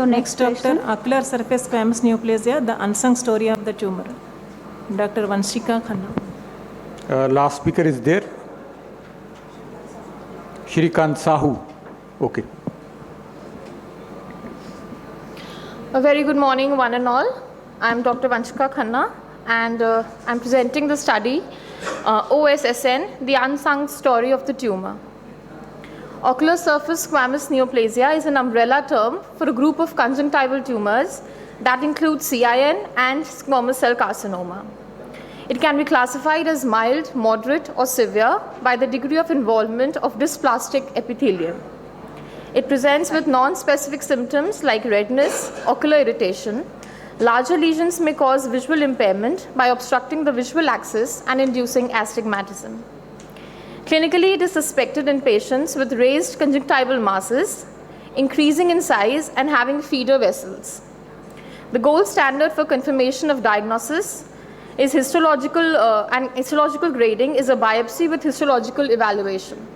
So next doctor, ocular surface squamous neoplasia, the unsung story of the tumor. Dr. Vanshika Khanna. Last speaker is there. Shrikant Sahu. Okay. A very good morning, one and all. I'm Dr. Vanshika Khanna, and I'm presenting the study OSSN, the unsung story of the tumor. Ocular surface squamous neoplasia is an umbrella term for a group of conjunctival tumors that include CIN and squamous cell carcinoma. It can be classified as mild, moderate, or severe by the degree of involvement of dysplastic epithelium. It presents with non-specific symptoms like redness, ocular irritation. Larger lesions may cause visual impairment by obstructing the visual axis and inducing astigmatism. Clinically, it is suspected in patients with raised conjunctival masses, increasing in size and having feeder vessels. The gold standard for confirmation of diagnosis is histological and histological grading is a biopsy with histological evaluation.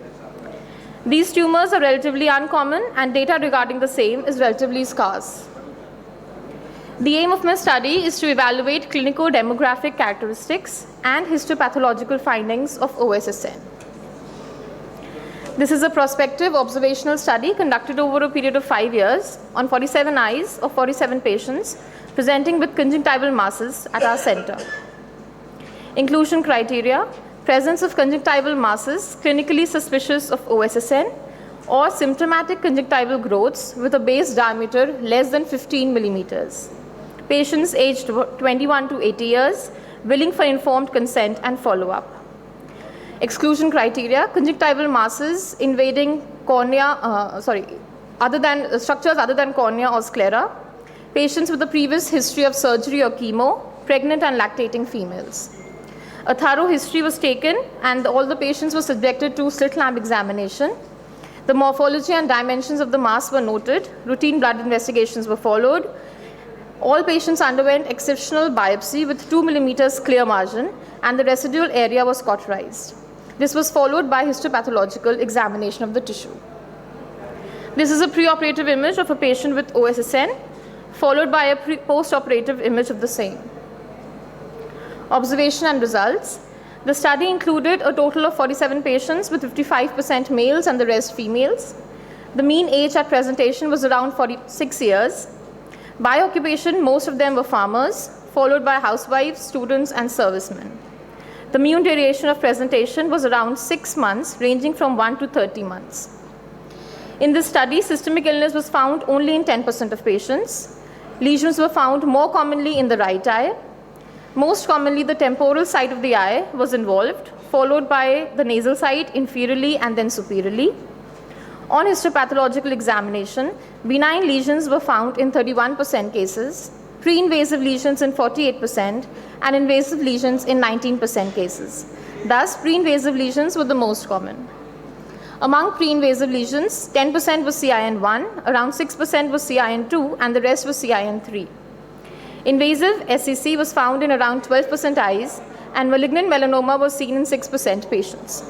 These tumors are relatively uncommon and data regarding the same is relatively scarce. The aim of my study is to evaluate clinico-demographic characteristics and histopathological findings of OSSN. This is a prospective observational study conducted over a period of 5 years on 47 eyes of 47 patients presenting with conjunctival masses at our center. Inclusion criteria: presence of conjunctival masses clinically suspicious of OSSN or symptomatic conjunctival growths with a base diameter less than 15 millimeters. Patients aged 21 to 80 years, willing for informed consent and follow-up. Exclusion criteria: conjunctival masses invading cornea, structures other than cornea or sclera, patients with a previous history of surgery or chemo, pregnant and lactating females. A thorough history was taken and all the patients were subjected to slit lamp examination. The morphology and dimensions of the mass were noted, routine blood investigations were followed. All patients underwent exceptional biopsy with 2 millimeters clear margin and the residual area was cauterized. This was followed by histopathological examination of the tissue. This is a preoperative image of a patient with OSSN, followed by a post-operative image of the same. Observation and results. The study included a total of 47 patients with 55% males and the rest females. The mean age at presentation was around 46 years. By occupation, most of them were farmers, followed by housewives, students, and servicemen. The mean duration of presentation was around 6 months, ranging from 1 to 30 months. In this study, systemic illness was found only in 10% of patients. Lesions were found more commonly in the right eye. Most commonly, the temporal side of the eye was involved, followed by the nasal side inferiorly and then superiorly. On histopathological examination, benign lesions were found in 31% cases, pre-invasive lesions in 48%, and invasive lesions in 19% cases. Thus, pre-invasive lesions were the most common. Among pre-invasive lesions, 10% was CIN1, around 6% was CIN2, and the rest was CIN3. Invasive SCC was found in around 12% eyes, and malignant melanoma was seen in 6% patients.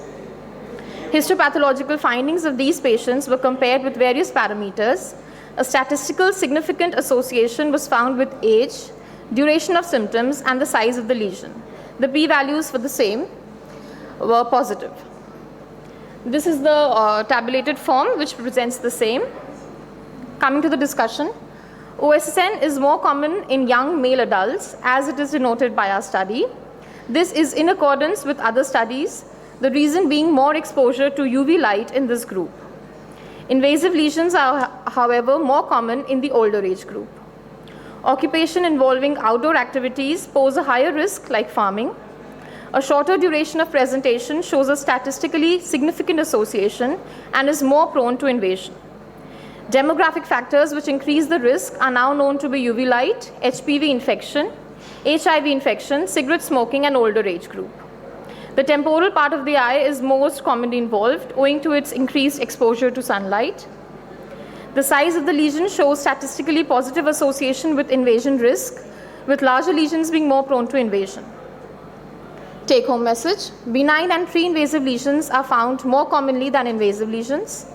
Histopathological findings of these patients were compared with various parameters. A statistical significant association was found with age, duration of symptoms, and the size of the lesion. The p-values for the same were positive. This is the tabulated form which presents the same. Coming to the discussion, OSSN is more common in young male adults as it is denoted by our study. This is in accordance with other studies, the reason being more exposure to UV light in this group. Invasive lesions are, however, more common in the older age group. Occupation involving outdoor activities pose a higher risk, like farming. A shorter duration of presentation shows a statistically significant association and is more prone to invasion. Demographic factors which increase the risk are now known to be UV light, HPV infection, HIV infection, cigarette smoking, and older age group. The temporal part of the eye is most commonly involved owing to its increased exposure to sunlight. The size of the lesion shows statistically positive association with invasion risk, with larger lesions being more prone to invasion. Take-home message: benign and pre-invasive lesions are found more commonly than invasive lesions.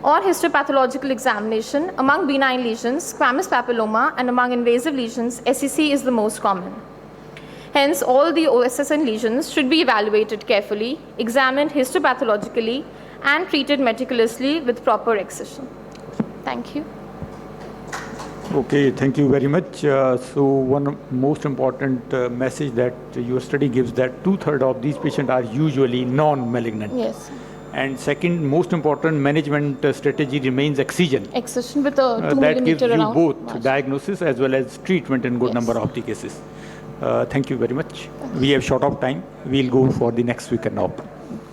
On histopathological examination, among benign lesions, squamous papilloma, and among invasive lesions, SEC is the most common. Hence, all the OSSN lesions should be evaluated carefully, examined histopathologically, and treated meticulously with proper excision. Thank you. Okay, thank you very much. So one most important message that your study gives that 2/3 of these patients are usually non-malignant. Yes. And second, most important management strategy remains excision. Excision with a 2 That gives millimeter you around both margin. diagnosis as well as treatment in good Yes. number of the cases. Thank you very much. We have short of time. We'll go for the next speaker now.